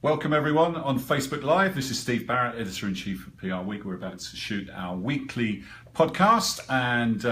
Welcome everyone on Facebook Live. This is Steve Barrett, Editor-in-Chief of PRWeek. We're about to shoot our weekly podcast and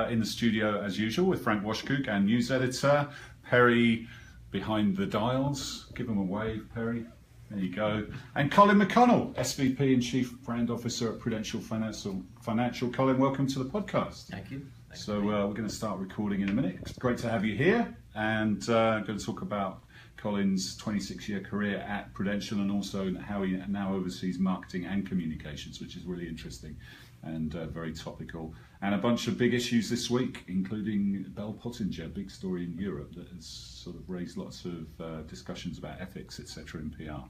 in the studio as usual with Frank Washkuch, our news editor, Perry behind the dials. Give him a wave, Perry. There you go. And Colin McConnell, SVP and Chief Brand Officer at Prudential Financial. Colin, welcome to the podcast. Thank you. So we're going to start recording in a minute. It's great to have you here, and I'm going to talk about Colin's 26-year career at Prudential and also how he now oversees marketing and communications, which is really interesting and very topical. And a bunch of big issues this week, including Bell Pottinger, a big story in Europe that has sort of raised lots of discussions about ethics, etc. in PR.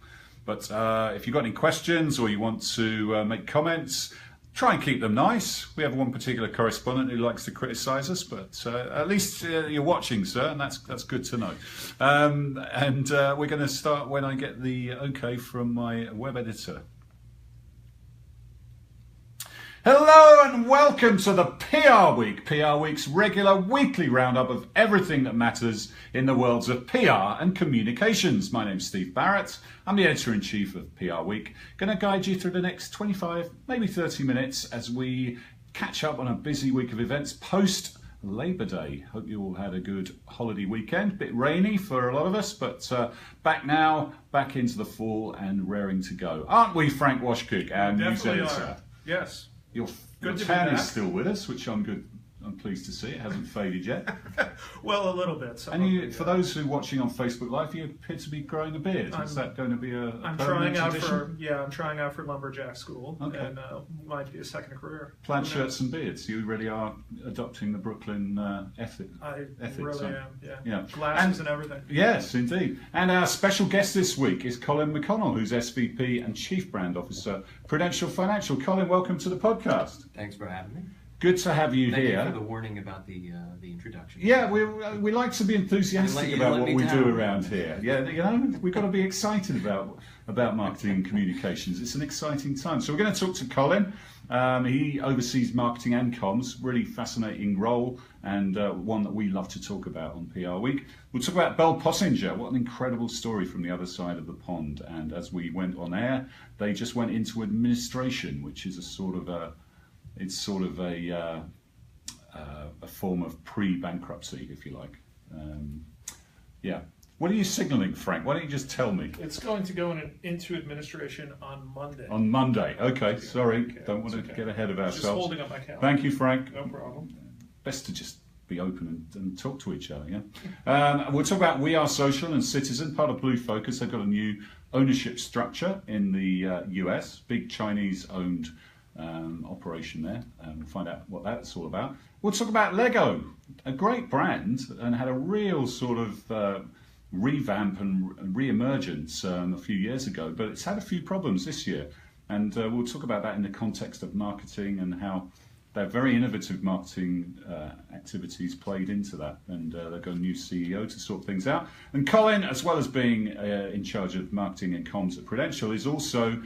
But if you've got any questions or you want to make comments, try and keep them nice. We have one particular correspondent who likes to criticise us, but at least you're watching, sir, and that's good to know. We're going to start when I get the okay from my web editor. Hello and welcome to the PR Week, PRWeek's regular weekly roundup of everything that matters in the worlds of PR and communications. My name's Steve Barrett. I'm the Editor-in-Chief of PRWeek. Going to guide you through the next 25, maybe 30 minutes as we catch up on a busy week of events post Labor Day. Hope you all had a good holiday weekend. A bit rainy for a lot of us, but back now, back into the fall and raring to go. Aren't we, Frank Washkuch, our news editor? Yes. Your tan is still with us, which I'm pleased to see. It hasn't faded yet. Well, a little bit. And for those who are watching on Facebook Live, you appear to be growing a beard. Is that going to be a I'm permanent trying out tradition? I'm trying out for lumberjack school, Okay. and might be a second career. Plaid shirts and beards. You really are adopting the Brooklyn ethics. I ethics, really am. Yeah. Glasses and everything. Yes, indeed. And our special guest this week is Colin McConnell, who's SVP and Chief Brand Officer, Prudential Financial. Colin, welcome to the podcast. Thanks for having me. Good to have you Thank here. you for the warning about the introduction. Yeah, we like to be enthusiastic about what we do around here. Yeah, you know, we've got to be excited about marketing and communications. It's an exciting time. So we're going to talk to Colin. He oversees marketing and comms, really fascinating role, and one that we love to talk about on PRWeek. We'll talk about Bell Pottinger. What an incredible story from the other side of the pond. And as we went on air, they just went into administration, which is a form of pre-bankruptcy, if you like. Yeah. What are you signalling, Frank? Why don't you just tell me? It's going to go into administration on Monday. On Monday. Okay, sorry. Okay, Don't want to get ahead of ourselves. Just holding up my calendar. Thank you, Frank. No problem. Best to just be open and talk to each other, yeah? We'll talk about We Are Social and Citizen, part of Blue Focus. They've got a new ownership structure in the US, big Chinese-owned operation there, and we'll find out what that's all about. We'll talk about Lego, a great brand, and had a real sort of revamp and re-emergence a few years ago, but it's had a few problems this year, and we'll talk about that in the context of marketing and how their very innovative marketing activities played into that, and they've got a new CEO to sort things out. And Colin, as well as being in charge of marketing and comms at Prudential, is also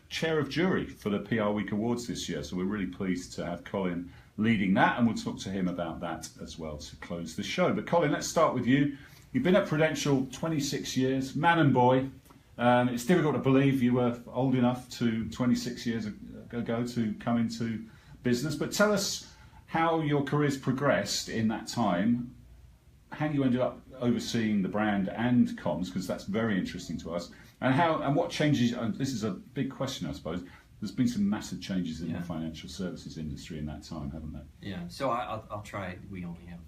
chair of jury for the PRWeek Awards this year, so we're really pleased to have Colin leading that, and we'll talk to him about that as well to close the show. But Colin, let's start with you. You've been at Prudential 26 years, man and boy. It's difficult to believe you were old enough 26 years ago to come into business, but tell us how your career's progressed in that time, how you ended up overseeing the brand and comms, because that's very interesting to us, and what changes. This is a big question, I suppose. There's been some massive changes in the financial services industry in that time, haven't there? Yeah. So I'll try. We only have.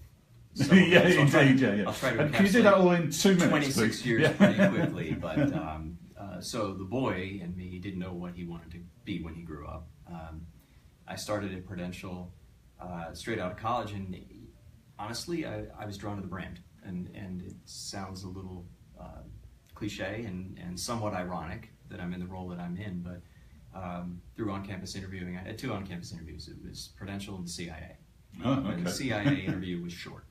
Yeah, indeed. Yeah. I'll try to. And can you do that all in 2 minutes? 26 please? years pretty quickly, but so the boy in me didn't know what he wanted to be when he grew up. I started at Prudential straight out of college, and honestly, I was drawn to the brand, and it sounds a little cliche and somewhat ironic that I'm in the role that I'm in, but through on-campus interviewing, I had 2 on-campus interviews. It was Prudential and the CIA. Oh, okay. And the CIA interview was short,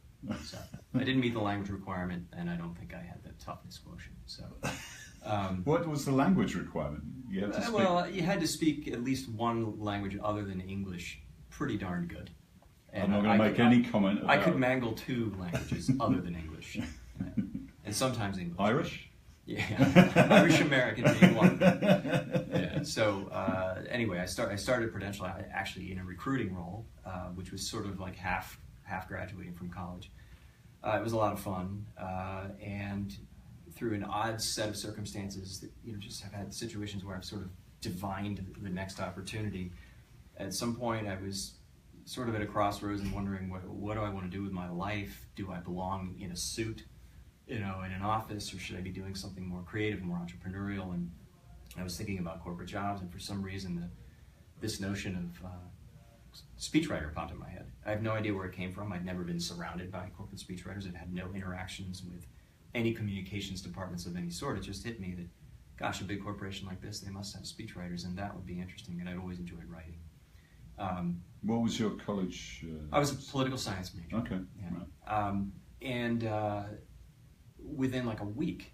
so I didn't meet the language requirement, and I don't think I had the toughness quotient. So, what was the language requirement? You had to speak. Well, you had to speak at least one language other than English, pretty darn good. And I'm not going to make any comment about... I could mangle 2 languages other than English, and sometimes English. Irish? Yeah, Irish American being one. Yeah. So anyway, I started Prudential actually in a recruiting role, which was sort of like half graduating from college. It was a lot of fun, and through an odd set of circumstances, that, just have had situations where I've sort of divined the next opportunity. At some point, I was sort of at a crossroads and wondering, what do I want to do with my life? Do I belong in a suit, in an office, or should I be doing something more creative, more entrepreneurial? And I was thinking about corporate jobs, and for some reason, this notion of speechwriter popped in my head. I have no idea where it came from. I'd never been surrounded by corporate speechwriters. I'd had no interactions with any communications departments of any sort. It just hit me that, gosh, a big corporation like this, they must have speechwriters, and that would be interesting, and I'd always enjoyed writing. What was your college? I was a political science major. Okay. Yeah. Right. And within like a week,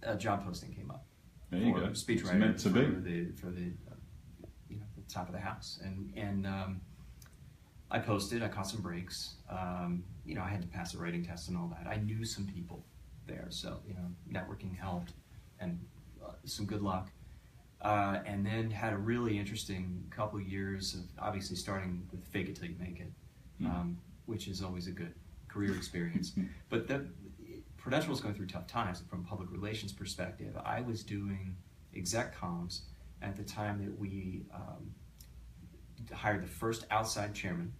a job posting came up. There you for go. Speechwriter It's meant to be. for the the top of the house, and I posted. I caught some breaks. I had to pass a writing test and all that. I knew some people there, so networking helped, and some good luck. And then had a really interesting couple years of obviously starting with fake it till you make it, which is always a good career experience. But Prudential was going through tough times from a public relations perspective. I was doing exec comms at the time that we hired the first outside chairman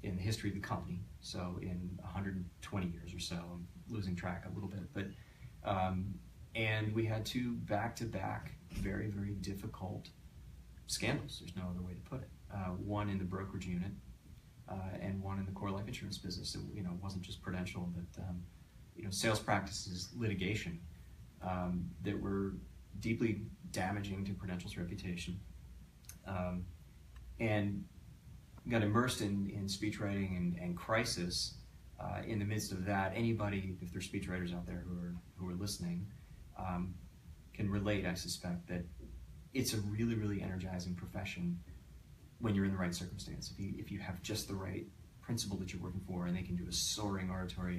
in the history of the company. So in 120 years or so, I'm losing track a little bit, but and we had two back-to-back very, very difficult scandals. There's no other way to put it. One in the brokerage unit, and one in the core life insurance business. It wasn't just Prudential, but sales practices, litigation that were deeply damaging to Prudential's reputation, and got immersed in speechwriting and crisis. In the midst of that, anybody, if there's speechwriters out there who are listening, can relate, I suspect, that it's a really, really energizing profession when you're in the right circumstance. If you have just the right principle that you're working for, and they can do a soaring oratory,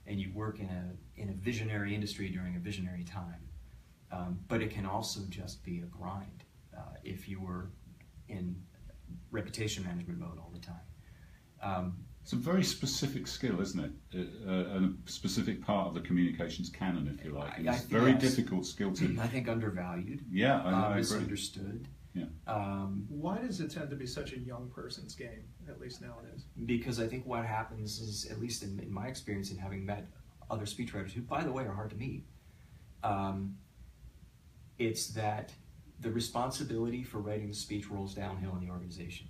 and you work in a visionary industry during a visionary time. But it can also just be a grind if you were in reputation management mode all the time. It's a very specific skill, isn't it? A specific part of the communications canon, if you like. It's a very difficult skill to... I think undervalued. Yeah, I agree. Misunderstood. Yeah. Why does it tend to be such a young person's game, at least nowadays? Because I think what happens is, at least in my experience in having met other speechwriters, who, by the way, are hard to meet, it's that the responsibility for writing the speech rolls downhill in the organization.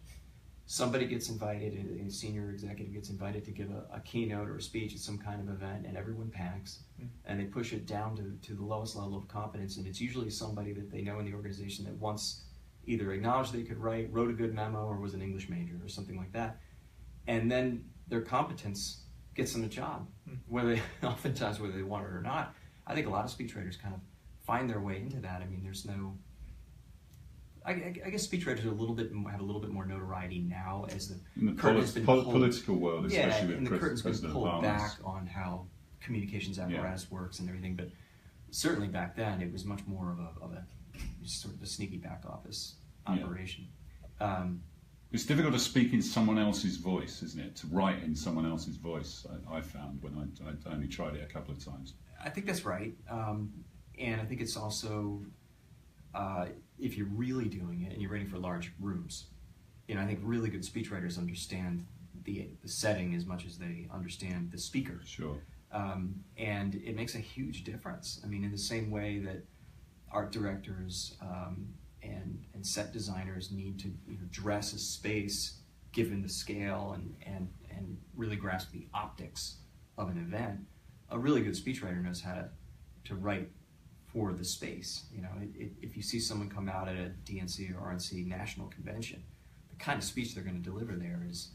Somebody gets invited, a senior executive gets invited to give a keynote or a speech at some kind of event, and everyone panics, and they push it down to the lowest level of competence, and it's usually somebody that they know in the organization that once either acknowledged they could write, wrote a good memo, or was an English major or something like that, and then their competence gets them a job, oftentimes whether they want it or not. I think a lot of speechwriters kind of find their way into that. I mean, there's no... I guess speechwriters have a little bit more notoriety now as the curtain has been pulled, political world, especially and the curtain's been President pulled Obama's. back on how communications apparatus works and everything. But certainly back then, it was much more of a sort of a sneaky back office operation. It's difficult to speak in someone else's voice, isn't it? To write in someone else's voice. I found when I only tried it a couple of times. I think that's right, and I think it's also. If you're really doing it and you're writing for large rooms, I think really good speechwriters understand the setting as much as they understand the speaker. Sure. And it makes a huge difference. I mean, in the same way that art directors and set designers need to dress a space given the scale and really grasp the optics of an event, a really good speechwriter knows how to write for the space. If you see someone come out at a DNC or RNC national convention, the kind of speech they're going to deliver there is,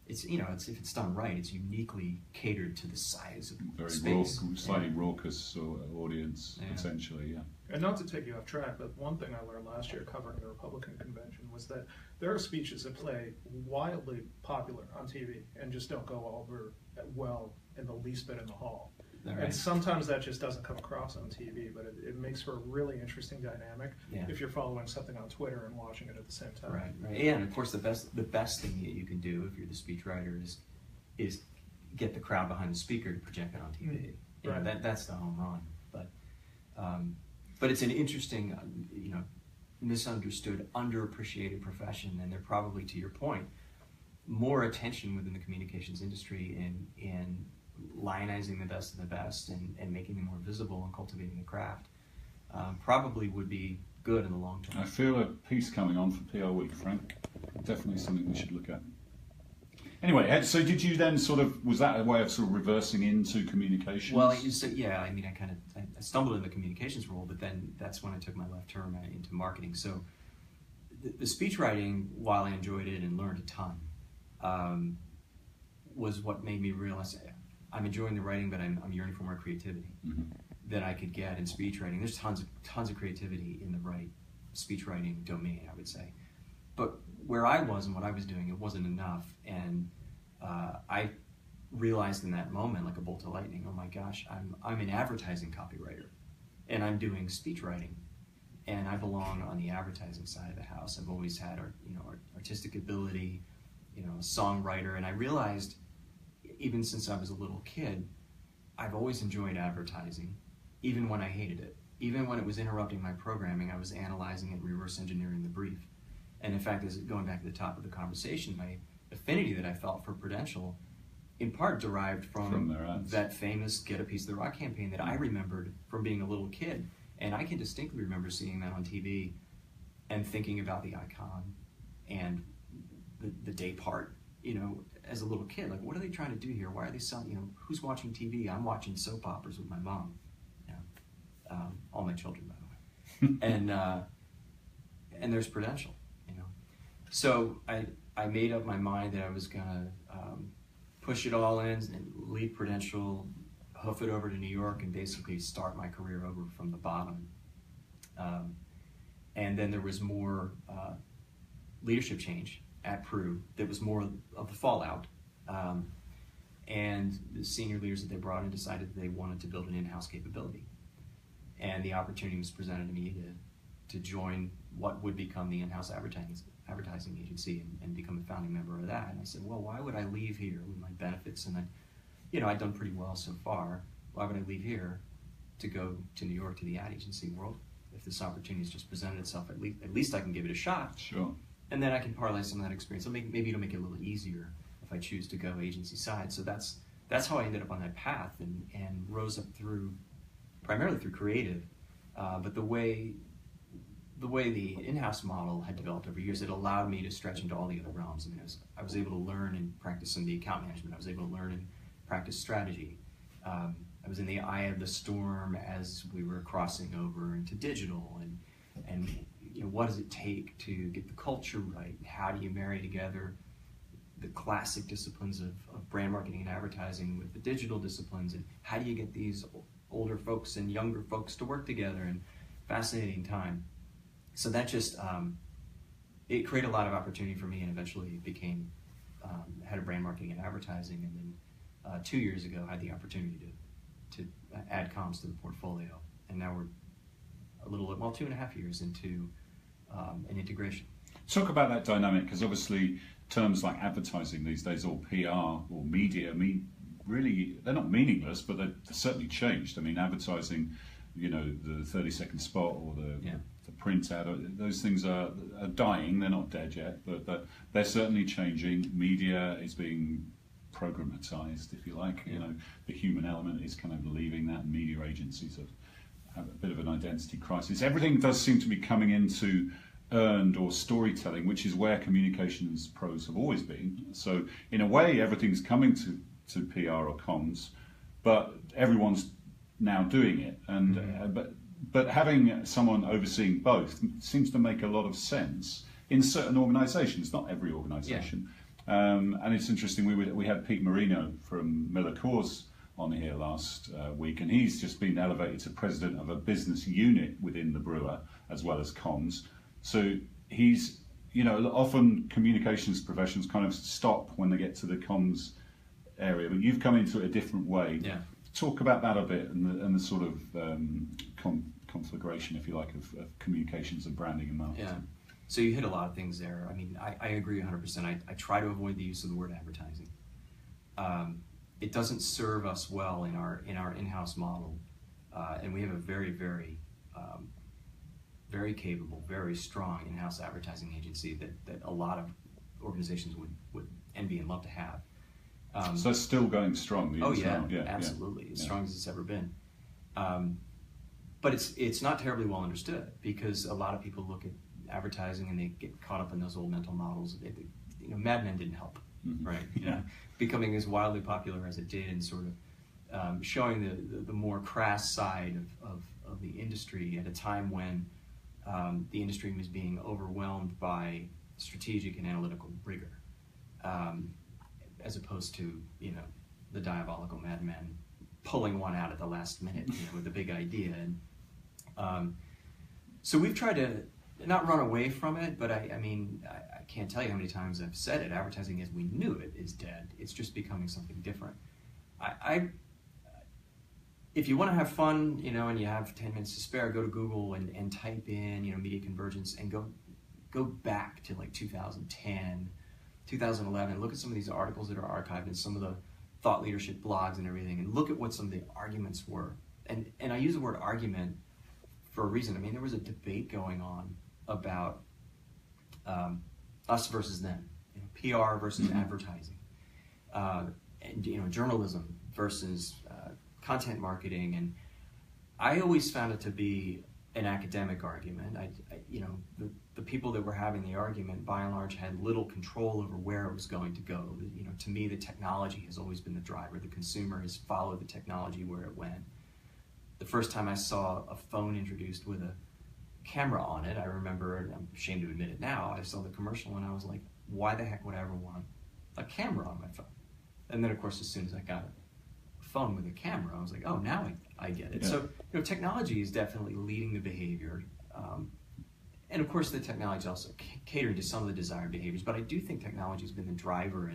if it's done right, it's uniquely catered to the size of the space. Slightly raucous audience, potentially, And not to take you off track, but one thing I learned last year covering the Republican convention was that there are speeches that play wildly popular on TV and just don't go over well in the least bit in the hall. Right. And sometimes that just doesn't come across on TV, but it makes for a really interesting dynamic if you're following something on Twitter and watching it at the same time. Right. Yeah, and of course the best thing that you can do if you're the speechwriter is get the crowd behind the speaker to project it on TV. Right. That's the home run. But it's an interesting, misunderstood, underappreciated profession, and they're probably, to your point, more attention within the communications industry in lionizing the best of the best and making them more visible and cultivating the craft probably would be good in the long term. I feel a piece coming on for PRWeek, Frank. Definitely something we should look at. Anyway, so did you then was that a way of sort of reversing into communications? Well, I stumbled in the communications role, but then that's when I took my left turn into marketing. So the speech writing, while I enjoyed it and learned a ton, was what made me realize I'm enjoying the writing, but I'm yearning for more creativity that I could get in speech writing. There's tons of creativity in the speech writing domain, I would say. But where I was and what I was doing, it wasn't enough. And I realized in that moment, like a bolt of lightning, oh my gosh, I'm an advertising copywriter, and I'm doing speech writing, and I belong on the advertising side of the house. I've always had artistic ability, a songwriter, and I realized even since I was a little kid, I've always enjoyed advertising, even when I hated it. Even when it was interrupting my programming, I was analyzing it, reverse engineering the brief. And in fact, going back to the top of the conversation, my affinity that I felt for Prudential, in part derived from that famous Get a Piece of the Rock campaign that I remembered from being a little kid. And I can distinctly remember seeing that on TV and thinking about the icon and the day part, as a little kid. Like, what are they trying to do here? Why are they selling, who's watching TV? I'm watching soap operas with my mom. All my children, by the way. And there's Prudential. So I made up my mind that I was gonna push it all in and leave Prudential, hoof it over to New York, and basically start my career over from the bottom. And then there was more leadership change at Pru that was more of the fallout. And the senior leaders that they brought in decided that they wanted to build an in-house capability. And the opportunity was presented to me to join what would become the in-house advertising agency and become a founding member of that. And I said, well, why would I leave here with my benefits? And I'd done pretty well so far. Why would I leave here to go to New York to the ad agency world? If this opportunity has just presented itself, at least I can give it a shot. Sure. And then I can parlay some of that experience. So maybe it'll make it a little easier if I choose to go agency side. So that's how I ended up on that path and rose up primarily through creative. But the way the in-house model had developed over years, it allowed me to stretch into all the other realms. I mean, I was able to learn and practice some of the account management. I was able to learn and practice strategy. I was in the eye of the storm as we were crossing over into digital, and what does it take to get the culture right? How do you marry together the classic disciplines of brand marketing and advertising with the digital disciplines, and how do you get these older folks and younger folks to work together? And fascinating time. So that just, it created a lot of opportunity for me, and eventually became head of brand marketing and advertising. And then 2 years ago, I had the opportunity to add comms to the portfolio. And now we're 2.5 years into an integration. Talk about that dynamic, because obviously terms like advertising these days, or PR or media, really, they're not meaningless, but they're certainly changed. I mean, advertising, the 30-second spot or the print ad, those things are dying. They're not dead yet, but they're certainly changing. Media is being programmatized, if you like. The human element is kind of leaving that. Media agencies have a bit of an identity crisis. Everything does seem to be coming into earned or storytelling, which is where communications pros have always been. So in a way, everything's coming to PR or comms, but everyone's now doing it. And but having someone overseeing both seems to make a lot of sense in certain organisations, not every organisation. And it's interesting. We had Pete Marino from Miller Coors on here last week, and he's just been elevated to president of a business unit within the brewer as well as comms. So he's, often communications professionals kind of stop when they get to the comms area, but you've come into it a different way. talk about that a bit and the sort of conflagration, if you like, of communications and branding and marketing. Yeah. So you hit a lot of things there. I mean, I agree 100%. I try to avoid the use of the word advertising. It doesn't serve us well in our in-house model, and we have a very, very, very capable, very strong in-house advertising agency that a lot of organizations would envy and love to have. So it's still going strong. Oh yeah, absolutely, as strong as it's ever been. But it's not terribly well understood, because a lot of people look at advertising and they get caught up in those old mental models. Mad Men didn't help, right? Yeah. Becoming as wildly popular as it did, and sort of showing the more crass side of the industry at a time when the industry was being overwhelmed by strategic and analytical rigor, as opposed to the diabolical Mad Men pulling one out at the last minute with a big idea. And so we've tried to not run away from it, but I mean, I can't tell you how many times I've said it. Advertising as we knew it is dead. It's just becoming something different. If you want to have fun, and you have 10 minutes to spare, go to Google and type in, media convergence, and go back to like 2010, 2011. Look at some of these articles that are archived in some of the thought leadership blogs and everything, and look at what some of the arguments were. And I use the word argument for a reason. I mean, there was a debate going on about us versus them, PR versus advertising, and journalism versus content marketing. And I always found it to be an academic argument. The people that were having the argument, by and large, had little control over where it was going to go. To me, the technology has always been the driver. The consumer has followed the technology where it went. The first time I saw a phone introduced with a camera on it, I remember, and I'm ashamed to admit it now, I saw the commercial and I was like, why the heck would I ever want a camera on my phone? And then, of course, as soon as I got a phone with a camera, I was like, oh, now I get it. Yeah. So, technology is definitely leading the behavior. And of course, the technology is also catering to some of the desired behaviors, but I do think technology has been the driver,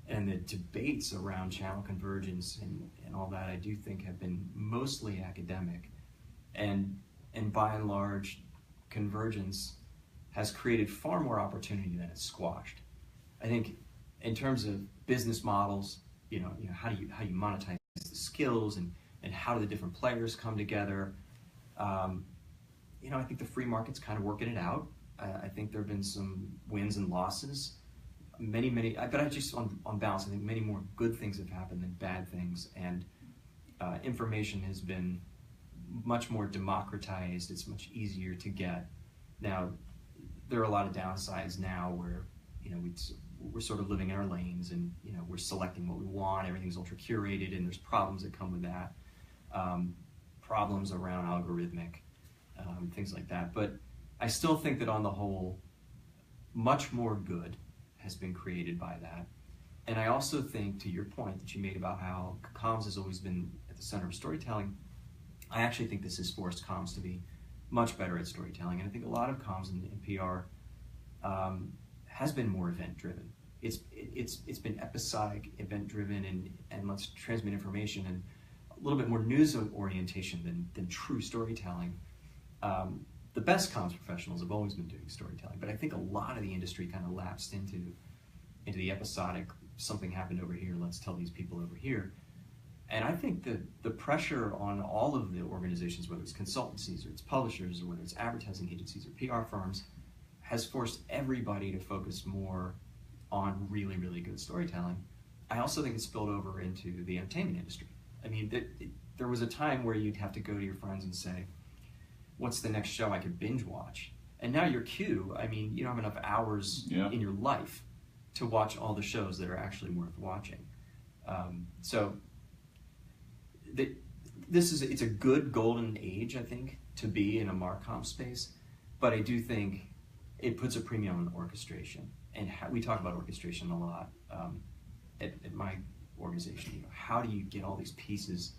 and the debates around channel convergence and all that, I do think have been mostly academic. And by and large, convergence has created far more opportunity than it's squashed. I think in terms of business models, how do you monetize the skills, and how do the different players come together? I think the free market's kind of working it out. I think there have been some wins and losses. But I just, on balance, I think many more good things have happened than bad things. And information has been much more democratized. It's much easier to get. Now, there are a lot of downsides now where, we're sort of living in our lanes, and, we're selecting what we want. Everything's ultra curated, and there's problems that come with that. Problems around algorithmic, things like that. But I still think that on the whole, much more good has been created by that. And I also think, to your point that you made about how comms has always been at the center of storytelling, I actually think this has forced comms to be much better at storytelling. And I think a lot of comms and PR has been more event-driven. It's been episodic, event-driven, and let's transmit information, and a little bit more news orientation than true storytelling. The best comms professionals have always been doing storytelling, but I think a lot of the industry kind of lapsed into the episodic, something happened over here, let's tell these people over here. And I think that the pressure on all of the organizations, whether it's consultancies or it's publishers or whether it's advertising agencies or PR firms, has forced everybody to focus more on really, really good storytelling. I also think it's spilled over into the entertainment industry. I mean, there was a time where you'd have to go to your friends and say, what's the next show I could binge watch? And now your queue, I mean, you don't have enough hours in your life to watch all the shows that are actually worth watching. It's a good golden age, I think, to be in a Marcom space, but I do think it puts a premium on orchestration. And we talk about orchestration a lot at my organization. How do you get all these pieces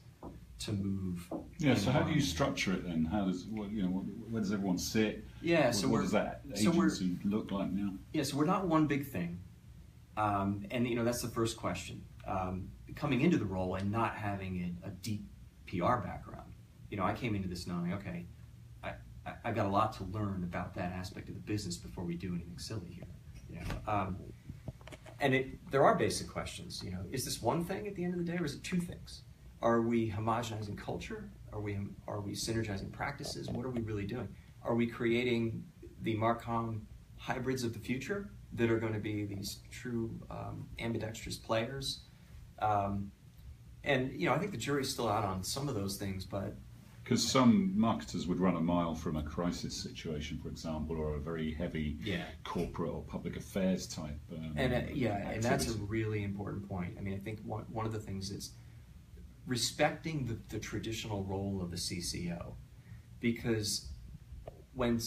to move? Yeah. So how do you structure it then? How does where does everyone sit? Yeah. What does that agency look like now? Yeah. So we're not one big thing, and that's the first question. coming into the role and not having a deep PR background. I came into this knowing, okay, I got a lot to learn about that aspect of the business before we do anything silly here. And there are basic questions. Is this one thing at the end of the day, or is it two things? Are we homogenizing culture? Are we synergizing practices? What are we really doing? Are we creating the Marcom hybrids of the future that are going to be these true ambidextrous players? And I think the jury's still out on some of those things, but because some marketers would run a mile from a crisis situation, for example, or a very heavy corporate or public affairs type. And that's a really important point. I mean, I think one of the things is respecting the traditional role of the CCO, because when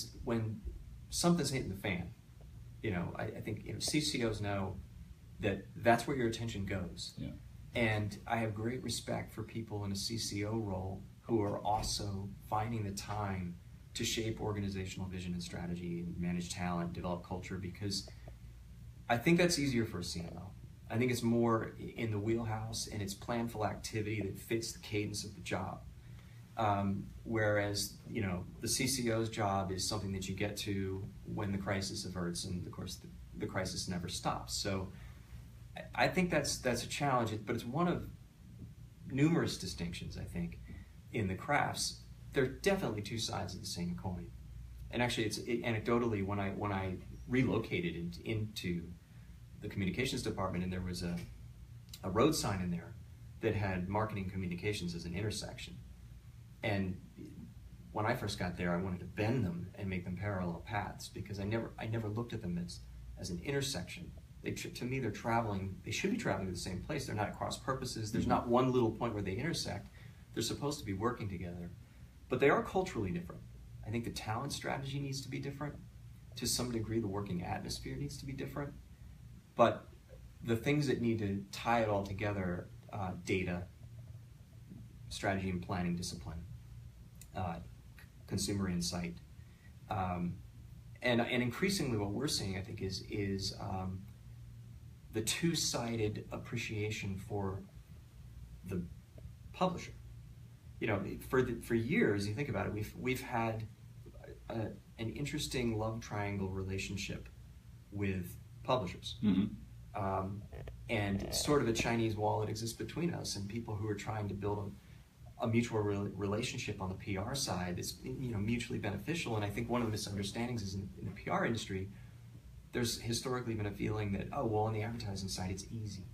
something's hitting the fan, I think CCOs know that that's where your attention goes. Yeah. And I have great respect for people in a CCO role who are also finding the time to shape organizational vision and strategy and manage talent, develop culture, because I think that's easier for a CMO. I think it's more in the wheelhouse and it's planful activity that fits the cadence of the job. Whereas, the CCO's job is something that you get to when the crisis averts, and of course the crisis never stops. So I think that's a challenge, but it's one of numerous distinctions, I think, in the crafts. There are definitely two sides of the same coin. And actually, anecdotally, when I relocated into the communications department, and there was a road sign in there that had marketing communications as an intersection. And when I first got there, I wanted to bend them and make them parallel paths, because I never looked at them as an intersection. To me, they should be traveling to the same place. They're not at cross purposes. There's not one little point where they intersect. They're supposed to be working together. But they are culturally different. I think the talent strategy needs to be different. To some degree, the working atmosphere needs to be different. But the things that need to tie it all together, data, strategy and planning discipline, consumer insight, and increasingly what we're seeing, I think, is the two-sided appreciation for the publisher. For years, you think about it, we've had an interesting love triangle relationship with publishers. Mm-hmm. And sort of a Chinese wall that exists between us and people who are trying to build a mutual relationship on the PR side that's mutually beneficial. And I think one of the misunderstandings is in the PR industry, there's historically been a feeling that, on the advertising side, it's easy.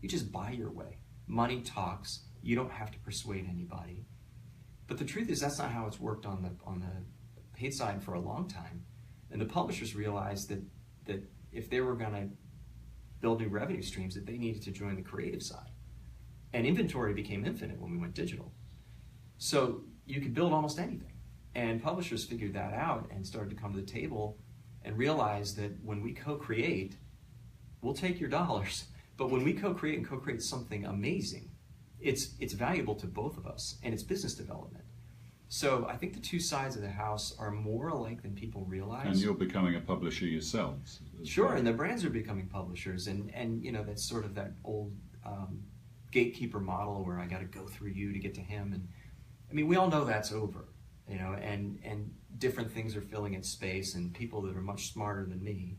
You just buy your way. Money talks. You don't have to persuade anybody. But the truth is that's not how it's worked on the paid side for a long time. And the publishers realized that if they were going to build new revenue streams, that they needed to join the creative side. And inventory became infinite when we went digital. So you could build almost anything. And publishers figured that out and started to come to the table and realize that when we co-create, we'll take your dollars. But when we co-create and co-create something amazing, it's valuable to both of us, and it's business development. So I think the two sides of the house are more alike than people realize. And you're becoming a publisher yourselves. Sure, well. And the brands are becoming publishers, and that's sort of that old gatekeeper model where I got to go through you to get to him. And I mean, we all know that's over, and different things are filling its space, and people that are much smarter than me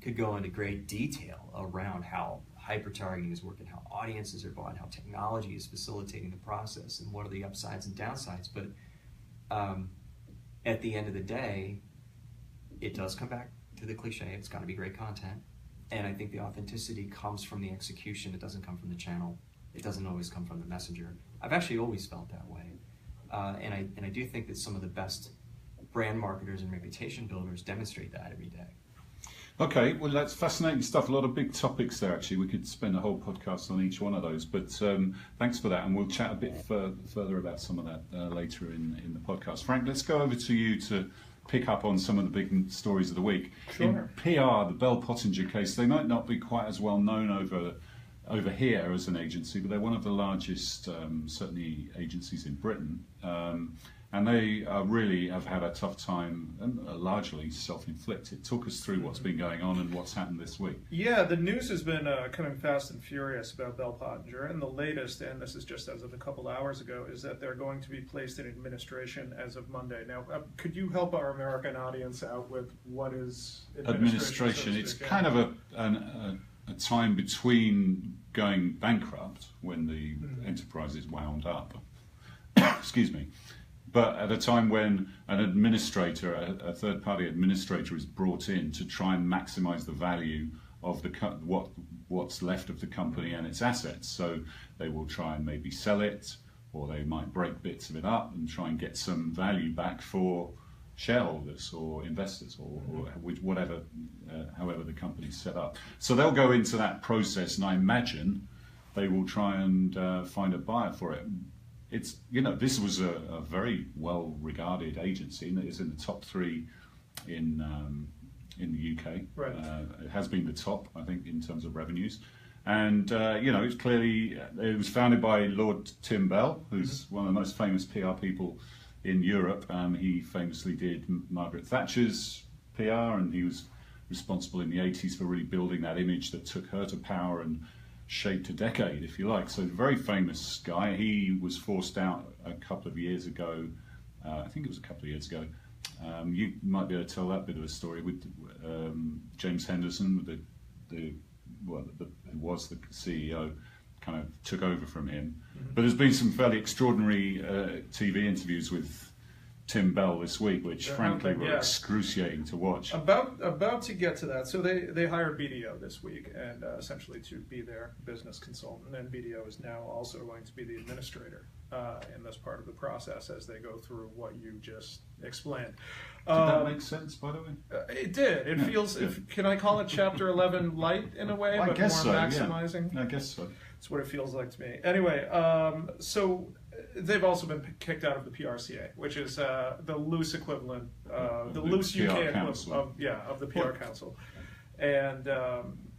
could go into great detail around how hyper-targeting is working, how audiences are bought, how technology is facilitating the process, and what are the upsides and downsides. But at the end of the day, it does come back to the cliche. It's got to be great content. And I think the authenticity comes from the execution. It doesn't come from the channel. It doesn't always come from the messenger. I've actually always felt that way. And I do think that some of the best brand marketers and reputation builders demonstrate that every day. Okay, well, that's fascinating stuff. A lot of big topics there, actually. We could spend a whole podcast on each one of those. But thanks for that, and we'll chat a bit further about some of that later in the podcast. Frank, let's go over to you to pick up on some of the big stories of the week. Sure. In PR, the Bell Pottinger case, they might not be quite as well known over over here as an agency, but they're one of the largest, certainly, agencies in Britain. And they really have had a tough time, and largely self-inflicted. Talk us through what's been going on and what's happened this week. Yeah, the news has been coming fast and furious about Bell Pottinger, and the latest, and this is just as of a couple hours ago, is that they're going to be placed in administration as of Monday. Now, could you help our American audience out with what is administration? It's kind of a time between going bankrupt when the enterprise is wound up. Excuse me. But at a time when an administrator, a third-party administrator, is brought in to try and maximise the value of what's left of the company and its assets. So they will try and maybe sell it, or they might break bits of it up and try and get some value back for shareholders or investors or whatever, however the company's set up. So they'll go into that process, and I imagine they will try and find a buyer for it. It's, this was a very well-regarded agency, and it is in the top 3 in the UK. Right. It has been the top, I think, in terms of revenues. And, it's clearly, it was founded by Lord Tim Bell, who's one of the most famous PR people in Europe. He famously did Margaret Thatcher's PR, and he was responsible in the 80s for really building that image that took her to power and shaped a decade, if you like. So, very famous guy. He was forced out a couple of years ago. I think it was a couple of years ago. You might be able to tell that bit of a story with James Henderson, who was the CEO, kind of took over from him. But there's been some fairly extraordinary TV interviews with Tim Bell this week, which frankly were excruciating to watch. About to get to that. So they hired BDO this week, and essentially to be their business consultant, and BDO is now also going to be the administrator in this part of the process as they go through what you just explained. Did that make sense, by the way? It did. It feels. Can I call it Chapter 11 light in a way, I but guess more so, maximizing? Yeah. I guess so. That's what it feels like to me. Anyway, so they've also been kicked out of the PRCA, which is the loose equivalent, the loose UK equivalent of the PR Council. And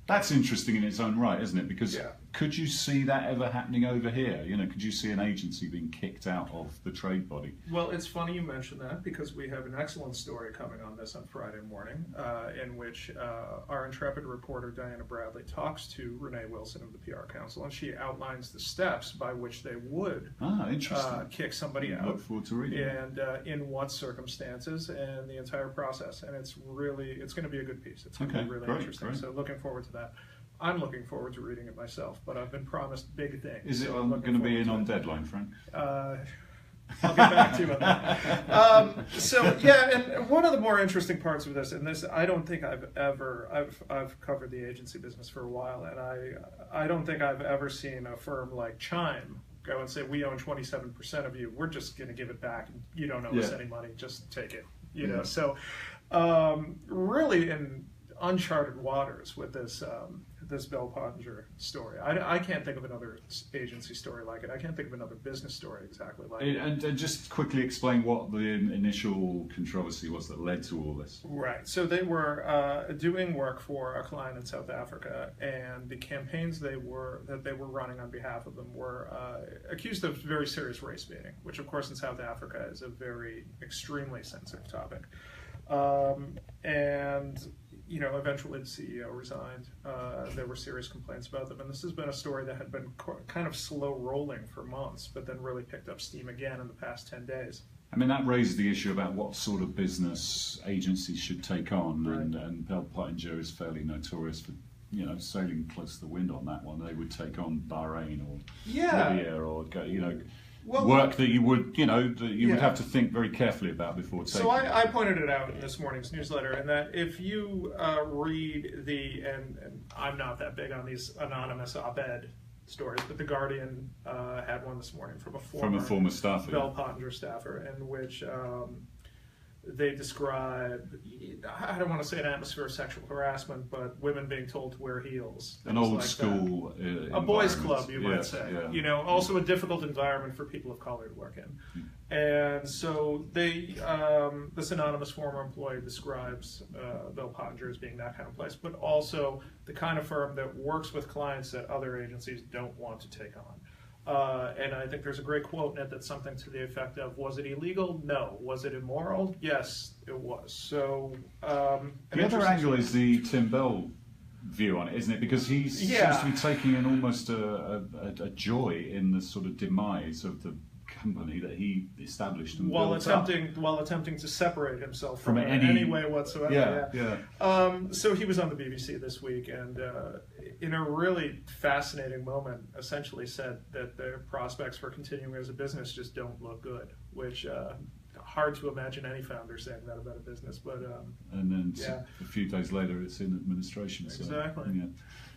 that's interesting in its own right, isn't it? Because could you see that ever happening over here? Could you see an agency being kicked out of the trade body? Well, it's funny you mention that, because we have an excellent story coming on this on Friday morning, in which our intrepid reporter Diana Bradley talks to Renee Wilson of the PR Council, and she outlines the steps by which they would kick somebody out. Look forward to reading and in what circumstances, and the entire process. And it's going to be a good piece. It's going to be really interesting. Great. So looking forward to that. I'm looking forward to reading it myself, but I've been promised big things. Is it going to be in on deadline, Frank? I'll get back to you on that. And one of the more interesting parts of this, and this I don't think I've covered the agency business for a while, and I don't think I've ever seen a firm like Chime go and say, we own 27% of you, we're just going to give it back, you don't owe us any money, just take it. So really in uncharted waters with this this Bell Pottinger story. I can't think of another agency story like it. I can't think of another business story exactly like it. And just quickly explain what the initial controversy was that led to all this. Right. So they were doing work for a client in South Africa, and the campaigns that they were running on behalf of them were accused of very serious race baiting, which of course in South Africa is a very extremely sensitive topic. And eventually the CEO resigned. There were serious complaints about them, and this has been a story that had been kind of slow rolling for months, but then really picked up steam again in the past 10 days. I mean, that raised the issue about what sort of business agencies should take on, right. and Bell Pottinger is fairly notorious for, sailing close to the wind on that one. They would take on Bahrain or Libya or, work that you would, would have to think very carefully about before taking. So I pointed it out in this morning's newsletter, and that if you read and I'm not that big on these anonymous op-ed stories, but The Guardian had one this morning from a former staffer, Bell Pottinger staffer, in which they describe, I don't want to say an atmosphere of sexual harassment, but women being told to wear heels. An old school a boys' club, you might say. Yeah. Also a difficult environment for people of color to work in. And so they, this anonymous former employee describes Bill Pottinger as being that kind of place, but also the kind of firm that works with clients that other agencies don't want to take on. And I think there's a great quote in it that's something to the effect of, was it illegal? No. Was it immoral? Yes, it was. So the other angle is the Tim Bell view on it, isn't it? Because he seems to be taking in almost a joy in the sort of demise of the company that he established and while attempting to separate himself from any way whatsoever. So he was on the BBC this week, and in a really fascinating moment, essentially said that their prospects for continuing as a business just don't look good, which hard to imagine any founder saying that about a business. But and then a few days later, it's in administration. Exactly. So, yeah.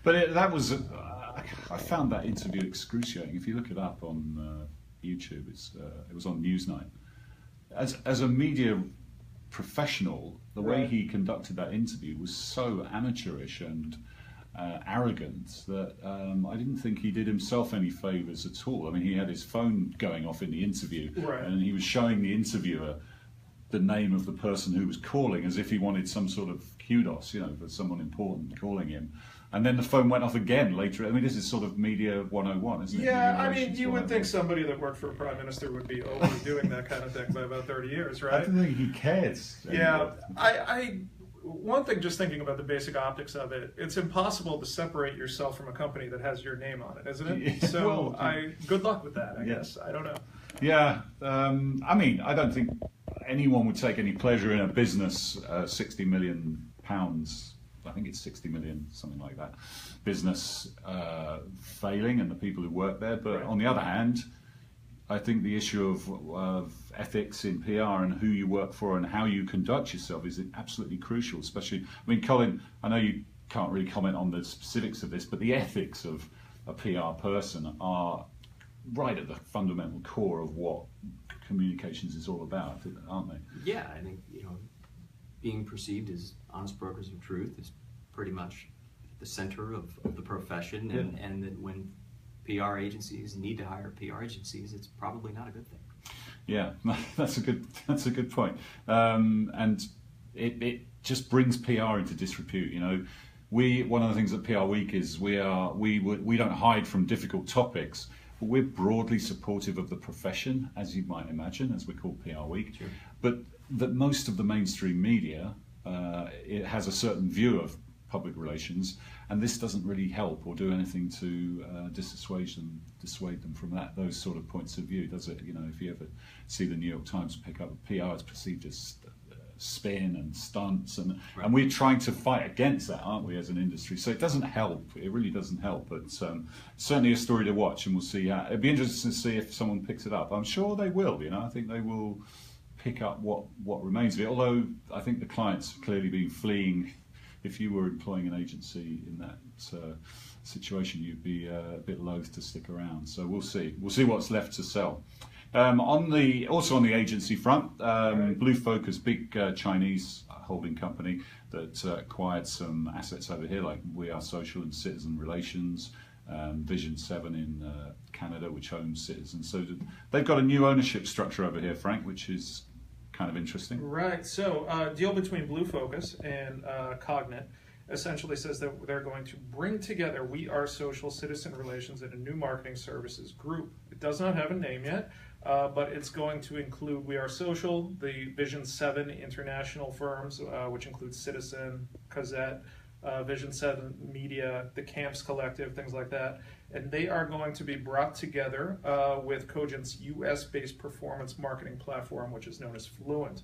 But that was I found that interview excruciating. If you look it up on YouTube, it was on Newsnight. As a media professional, the way he conducted that interview was so amateurish and arrogant that I didn't think he did himself any favours at all. I mean, he had his phone going off in the interview, and he was showing the interviewer the name of the person who was calling as if he wanted some sort of kudos, for someone important calling him. And then the phone went off again later. I mean, this is sort of media 101, isn't it? Yeah, I mean, you would think somebody that worked for a prime minister would be overdoing that kind of thing by about 30 years, right? I don't think he cares. Yeah, one thing, just thinking about the basic optics of it, it's impossible to separate yourself from a company that has your name on it, isn't it? Yeah, so good luck with that, I guess. I don't know. Yeah, I mean, I don't think anyone would take any pleasure in a business, £60 million, I think it's 60 million, something like that, business failing and the people who work there. But on the other hand, I think the issue of ethics in PR and who you work for and how you conduct yourself is absolutely crucial, especially, I mean, Colin, I know you can't really comment on the specifics of this, but the ethics of a PR person are right at the fundamental core of what communications is all about, aren't they? Yeah, I think, being perceived as honest brokers of truth is pretty much the center of the profession, and that when PR agencies need to hire PR agencies, it's probably not a good thing. Yeah, that's a good point, and it just brings PR into disrepute. One of the things at PRWeek is we don't hide from difficult topics, but we're broadly supportive of the profession, as you might imagine, as we call PRWeek. Sure. But that most of the mainstream media it has a certain view of public relations, and this doesn't really help or do anything to dissuade them from those sort of points of view, does it? If you ever see the New York Times pick up PR is perceived as spin and stunts, and we're trying to fight against that, aren't we, as an industry? So it doesn't help. It really doesn't help. But certainly a story to watch, and we'll see. It'd be interesting to see if someone picks it up. I'm sure they will. I think they will pick up what remains of it. Although I think the clients have clearly been fleeing. If you were employing an agency in that situation, you'd be a bit loath to stick around. So we'll see. We'll see what's left to sell. Also on the agency front, Blue Focus, big Chinese holding company that acquired some assets over here, like We Are Social and Citizen Relations, Vision 7 in Canada, which owns Citizen. So they've got a new ownership structure over here, Frank, which is kind of interesting. Right. So deal between Blue Focus and Cognate essentially says that they're going to bring together We Are Social, Citizen Relations in a new marketing services group. It does not have a name yet, but it's going to include We Are Social, the Vision 7 international firms, which include Citizen, Cosette, Vision 7 Media, the Camps Collective, things like that. And they are going to be brought together with Cogent's US-based performance marketing platform, which is known as Fluent.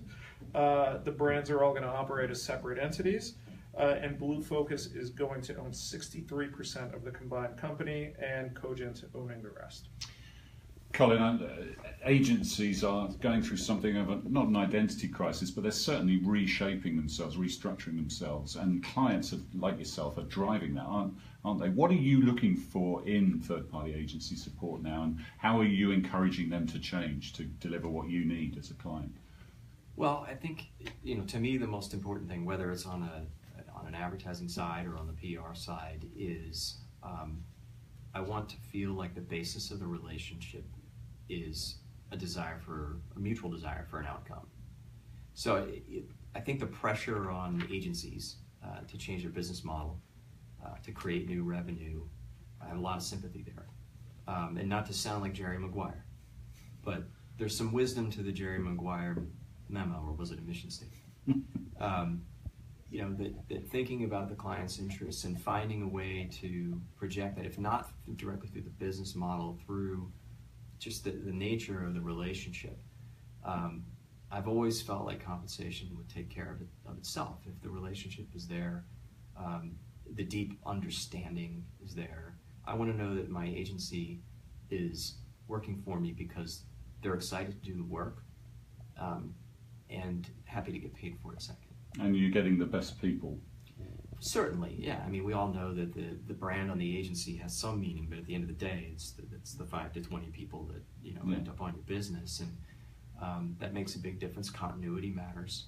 The brands are all going to operate as separate entities, and Blue Focus is going to own 63% of the combined company, and Cogent owning the rest. Colin, agencies are going through something of not an identity crisis, but they're certainly reshaping themselves, restructuring themselves, and clients like yourself are driving that, aren't they? What are you looking for in third-party agency support now, and how are you encouraging them to change to deliver what you need as a client? Well, I think, to me, the most important thing, whether it's on an advertising side or on the PR side, is I want to feel like the basis of the relationship is a mutual desire for an outcome. So I think the pressure on agencies to change their business model, to create new revenue, I have a lot of sympathy there. And not to sound like Jerry Maguire, but there's some wisdom to the Jerry Maguire memo, or was it a mission statement? That thinking about the client's interests and finding a way to project that, if not directly through the business model, through just the nature of the relationship. I've always felt like compensation would take care of itself. If the relationship is there, the deep understanding is there. I want to know that my agency is working for me because they're excited to do the work, and happy to get paid for it second. And you're getting the best people. Certainly, yeah. I mean, we all know that the brand on the agency has some meaning, but at the end of the day, it's the 5 to 20 people that end up on your business, and that makes a big difference. Continuity matters.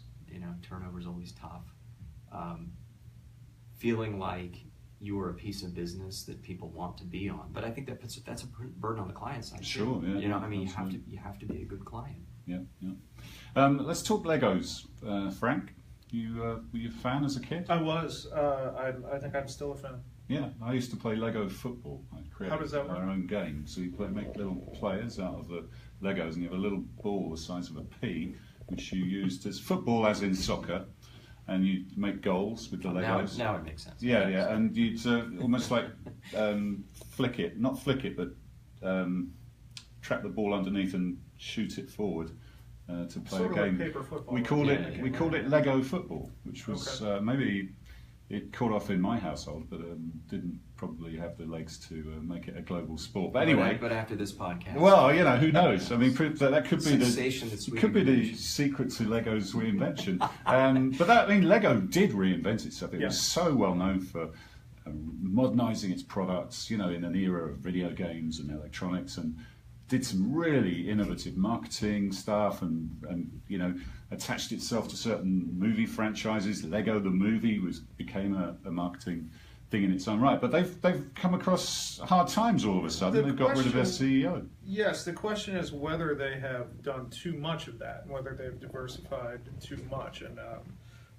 Turnover is always tough. Feeling like you are a piece of business that people want to be on, but I think that's a burden on the client side. Sure, too. yeah. You have to be a good client. Yeah. Let's talk Legos, Frank. Were you a fan as a kid? I was. I think I'm still a fan. Yeah, I used to play Lego football. I created How does that work? our own game. So you make little players out of the Legos, and you have a little ball the size of a pea, which you used as football, as in soccer, and you make goals with the Legos. Now it makes sense. Yeah, and you'd almost like not flick it, but trap the ball underneath and shoot it forward. To play sort a game. Like paper football. We called it Lego football, which was maybe it caught off in my household, but didn't probably have the legs to make it a global sport. But anyway, but after this podcast, well, who knows? I mean, that could be the secret to Lego's reinvention. But Lego did reinvent itself. It was so well known for modernising its products, in an era of video games and electronics, and did some really innovative marketing stuff, and attached itself to certain movie franchises. Lego the movie became a marketing thing in its own right. But they've come across hard times all of a sudden. They've got rid of their CEO. Yes, the question is whether they have done too much of that, whether they've diversified too much, and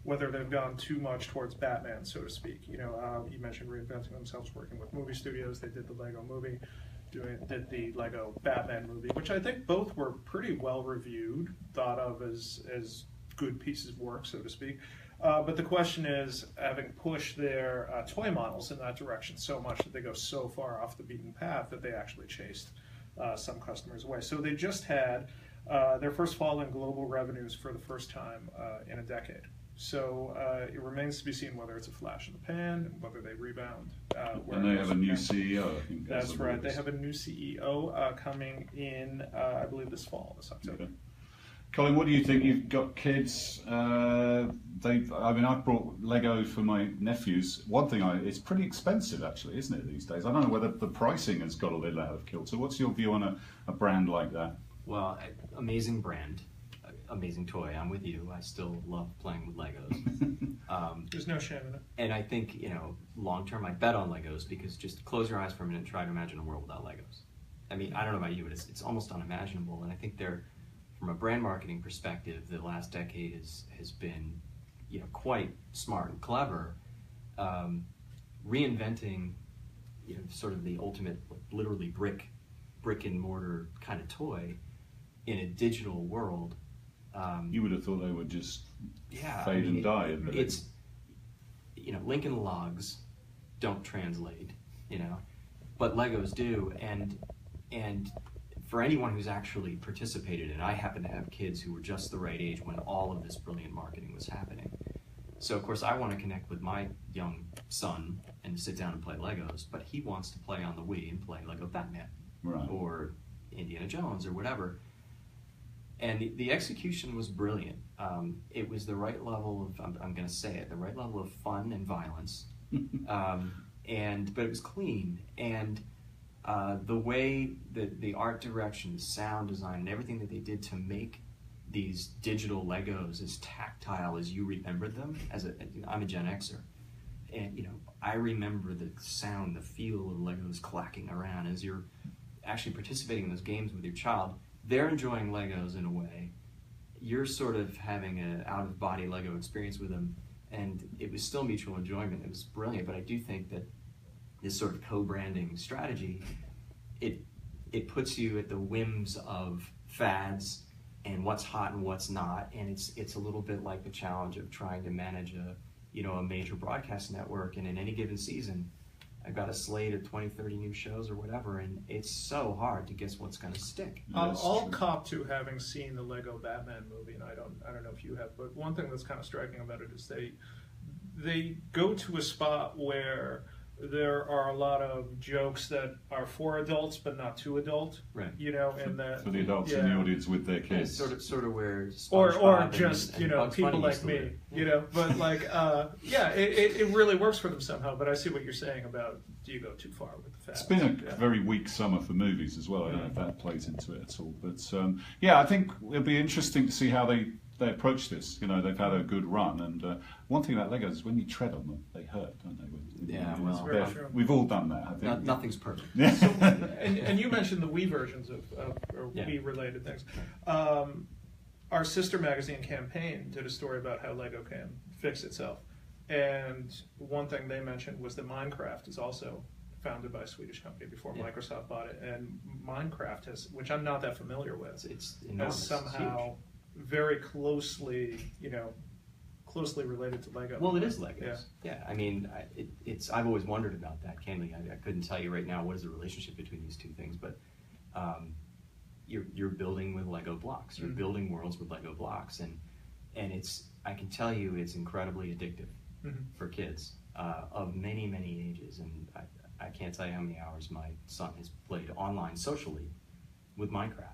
whether they've gone too much towards Batman, so to speak. You mentioned reinventing themselves, working with movie studios. They did the Lego movie. Did the Lego Batman movie, which I think both were pretty well reviewed, thought of as good pieces of work, so to speak. But the question is, having pushed their toy models in that direction so much that they go so far off the beaten path that they actually chased some customers away. So they just had their first fall in global revenues for the first time in a decade. So it remains to be seen whether it's a flash in the pan, and whether they rebound. And they have a new CEO, I think. That's right. They have a new CEO coming in, I believe, this October. Okay. Colin, what do you think? You've got kids. I've brought Lego for my nephews. One thing, it's pretty expensive, actually, isn't it, these days? I don't know whether the pricing has got a little out of kilter. What's your view on a brand like that? Well, amazing brand. Amazing toy. I'm with you. I still love playing with Legos. There's no shame in it. And I think, long term, I bet on Legos, because just close your eyes for a minute and try to imagine a world without Legos. I mean, I don't know about you, but it's almost unimaginable. And I think from a brand marketing perspective, the last decade has been, quite smart and clever, reinventing, sort of the ultimate, literally brick and mortar kind of toy in a digital world. You would have thought they would just fade and die. It's, Lincoln Logs don't translate, but Legos do, and for anyone who's actually participated in it, I happen to have kids who were just the right age when all of this brilliant marketing was happening. So of course I want to connect with my young son and sit down and play Legos, but he wants to play on the Wii and play Lego Batman, right, or Indiana Jones or whatever. And the execution was brilliant. It was the right level of, I'm going to say it, the right level of fun and violence. But it was clean. And the way that the art direction, the sound design, and everything that they did to make these digital Legos as tactile as you remember them, I'm a Gen Xer. And, I remember the sound, the feel of Legos clacking around as you're actually participating in those games with your child. they're enjoying Legos in a way. You're sort of having an out-of-body Lego experience with them, and it was still mutual enjoyment. It was brilliant, but I do think that this sort of co-branding strategy, it puts you at the whims of fads and what's hot and what's not, and it's a little bit like the challenge of trying to manage a major broadcast network, and in any given season, I've got a slate of 20, 30 new shows or whatever, and it's so hard to guess what's going to stick. I'll cop to having seen the Lego Batman movie, and I don't know if you have, but one thing that's kind of striking about it is they go to a spot where there are a lot of jokes that are for adults but not too adult, right? And that for the adults in the audience with their kids, sort of where or just people like me, But like, it really works for them somehow. But I see what you're saying about, do you go too far with the fads? It's been a very weak summer for movies as well. I don't know if that plays into it at all, but I think it'll be interesting to see how they approach this. They've had a good run, and one thing about Legos is when you tread on them, they hurt, don't they? We've all done that, I think. Nothing's perfect. So, and you mentioned the Wii versions of Wii-related things. Our sister magazine Campaign did a story about how Lego can fix itself, and one thing they mentioned was that Minecraft is also founded by a Swedish company before Microsoft bought it, and Minecraft has, which I'm not that familiar with, it's enormous. Has somehow very closely related to Lego. Well, it is Legos. Yeah. I mean, I've always wondered about that. Candidly, I couldn't tell you right now what is the relationship between these two things, but you're building with Lego blocks. You're building worlds with Lego blocks, and I can tell you it's incredibly addictive for kids of many, many ages. And I can't tell you how many hours my son has played online socially with Minecraft.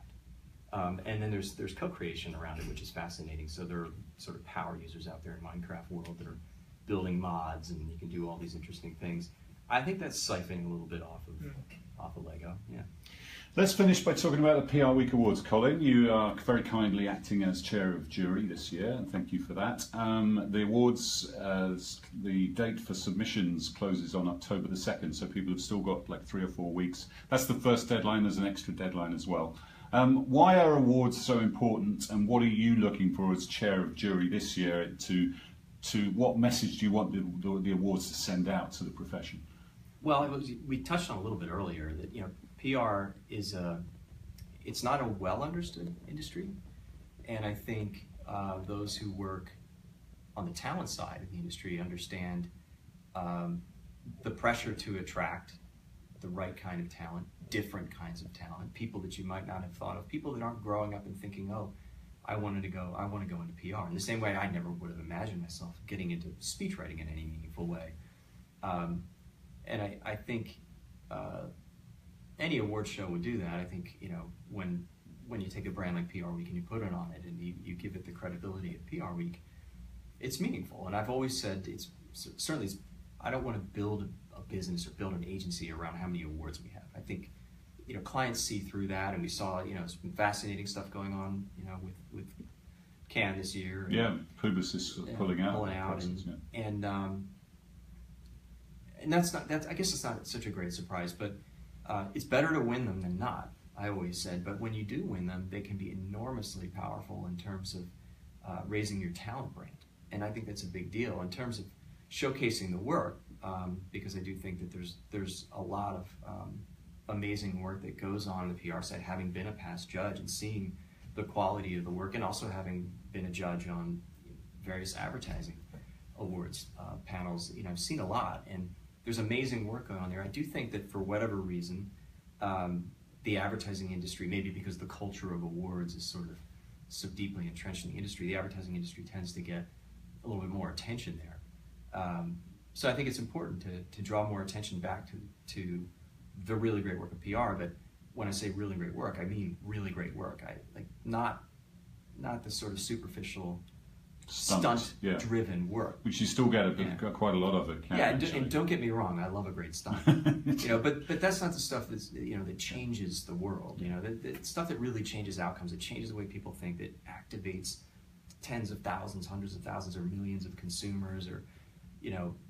And then there's co-creation around it, which is fascinating. So there are sort of power users out there in Minecraft world that are building mods, and you can do all these interesting things. I think that's siphoning a little bit off of Lego. Yeah. Let's finish by talking about the PR Week Awards. Colin, you are very kindly acting as chair of jury this year, and thank you for that. The awards, the date for submissions closes on October the 2nd, so people have still got like 3 or 4 weeks. That's the first deadline. There's an extra deadline as well. Why are awards so important, and what are you looking for as chair of jury this year? To what message do you want the awards to send out to the profession? Well, we touched on a little bit earlier that PR it's not a well understood industry, and I think those who work on the talent side of the industry understand the pressure to attract the right kind of talent, different kinds of talent, people that you might not have thought of, people that aren't growing up and thinking, oh, I want to go into PR. In the same way I never would have imagined myself getting into speech writing in any meaningful way. And I think any award show would do that. I think, when you take a brand like PRWeek and you put it on it and you give it the credibility of PRWeek, it's meaningful. And I've always said I don't want to build a business or build an agency around how many awards we have. I think, clients see through that, and we saw, some fascinating stuff going on, with Cannes this year. Publicis pulling out, and that's I guess it's not such a great surprise, but it's better to win them than not. I always said, but when you do win them, they can be enormously powerful in terms of raising your talent brand, and I think that's a big deal in terms of showcasing the work, because I do think that there's a lot of amazing work that goes on the PR side, having been a past judge and seeing the quality of the work, and also having been a judge on various advertising awards panels. I've seen a lot, and there's amazing work going on there. I do think that for whatever reason, the advertising industry, maybe because the culture of awards is sort of so deeply entrenched in the industry, the advertising industry tends to get a little bit more attention there. So I think it's important to draw more attention back to the really great work of PR. But when I say really great work, I mean really great work. I like not the sort of superficial stunt-driven work, which you still get quite a lot of it. And don't get me wrong, I love a great stunt. But that's not the stuff that's that changes the world. The stuff that really changes outcomes. It changes the way people think. That activates tens of thousands, hundreds of thousands, or millions of consumers. Or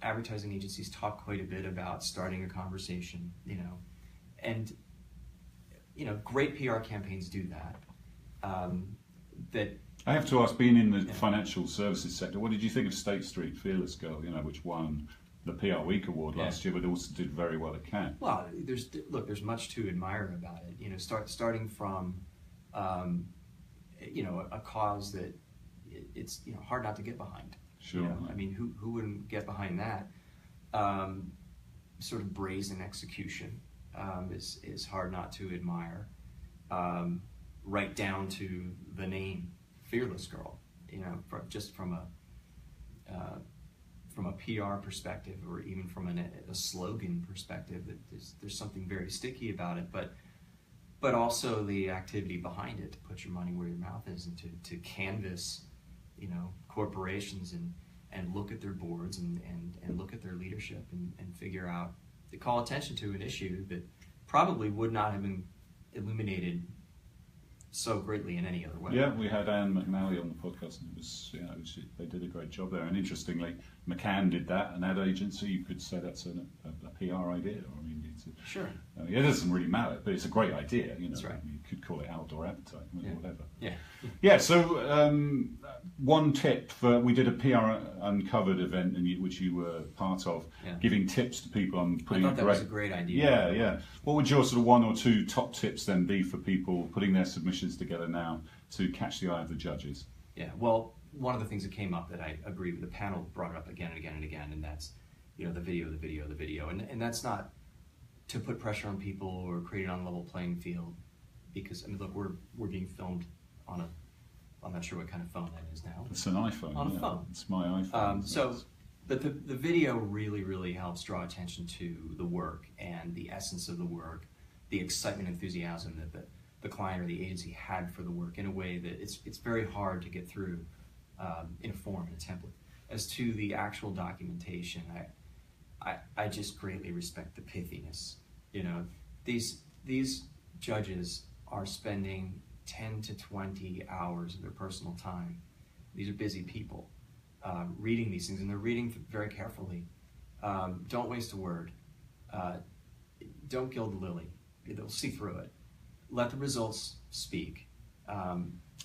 advertising agencies talk quite a bit about starting a conversation. And great PR campaigns do that. that. I have to ask, being in the financial services sector, what did you think of State Street, Fearless Girl, which won the PRWeek award last year, but also did very well at Cannes? Well, there's much to admire about it. Starting from, a cause that it's hard not to get behind. Sure. I mean, who wouldn't get behind that? Sort of brazen execution is hard not to admire. Right down to the name Fearless Girl. Just from a PR perspective, or even from a slogan perspective, that there's something very sticky about it. But also the activity behind it, to put your money where your mouth is, and to canvas, corporations and look at their boards and look at their leadership and figure out, to call attention to an issue that probably would not have been illuminated so greatly in any other way. Yeah, we had Anne McNally on the podcast, and it was, they did a great job there. And interestingly, McCann did that, an ad agency. You could say that's a PR idea. I mean, sure. It doesn't really matter, but it's a great idea. That's right. You could call it outdoor advertising, or whatever. Yeah. Yeah. So one tip we did a PR Uncovered event, which you were part of, giving tips to people on putting. I thought that was a great idea. Yeah, yeah. What would your sort of one or two top tips then be for people putting their submissions together now to catch the eye of the judges? Yeah. Well, one of the things that came up that I agree with, the panel brought it up again and again and again, and that's the video, and that's not to put pressure on people or create an unlevel playing field, because look, we're being filmed on I'm not sure what kind of phone that is now. It's an iPhone. On a phone. It's my iPhone. But the video really helps draw attention to the work and the essence of the work, the excitement, enthusiasm that the client or the agency had for the work, in a way that it's very hard to get through in a form, in a template. As to the actual documentation, I just greatly respect the pithiness. These judges are spending 10 to 20 hours of their personal time. These are busy people reading these things, and they're reading very carefully. Don't waste a word. Don't gild the lily. They'll see through it. Let the results speak.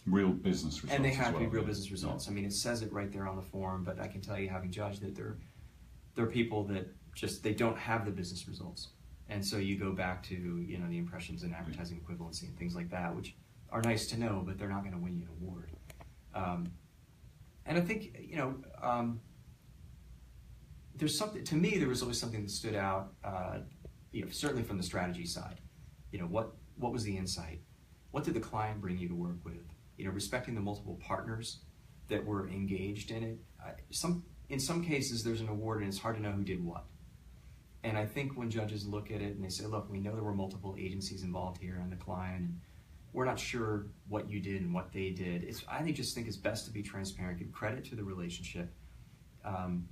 Real business results. And they have to be real business results. Yeah. I mean, it says it right there on the form, but I can tell you, having judged, that there are people that they don't have the business results. And so you go back to, the impressions and advertising equivalency and things like that, which are nice to know, but they're not going to win you an award. And I think, there's something, to me, there was always something that stood out, certainly from the strategy side. What was the insight? What did the client bring you to work with? Respecting the multiple partners that were engaged in it. In some cases, there's an award and it's hard to know who did what. And I think when judges look at it and they say, look, we know there were multiple agencies involved here and the client, and we're not sure what you did and what they did. I just think it's best to be transparent, give credit to the relationship, and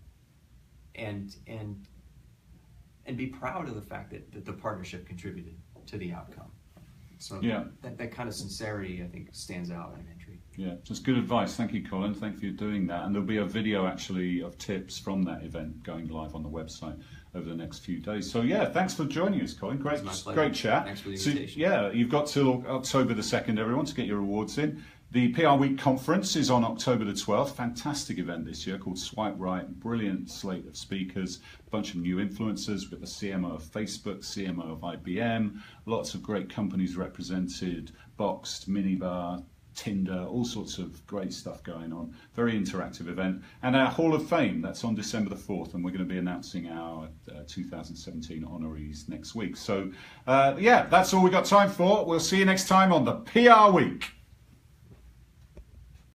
be proud of the fact that the partnership contributed to the outcome. So that kind of sincerity, I think, stands out in entry. Yeah, just good advice. Thank you, Colin. Thank you for doing that. And there'll be a video actually of tips from that event going live on the website over the next few days. So thanks for joining us, Colin. Great chat. Thanks for the invitation. So, you've got till October the 2nd, everyone, to get your awards in. The PRWeek conference is on October the 12th. Fantastic event this year called Swipe Right. Brilliant slate of speakers, a bunch of new influencers. We've got the CMO of Facebook, CMO of IBM, lots of great companies represented, Boxed, Minibar, Tinder, all sorts of great stuff going on. Very interactive event. And our Hall of Fame, that's on December the 4th, and we're going to be announcing our 2017 honorees next week. So, that's all we've got time for. We'll see you next time on the PR Week.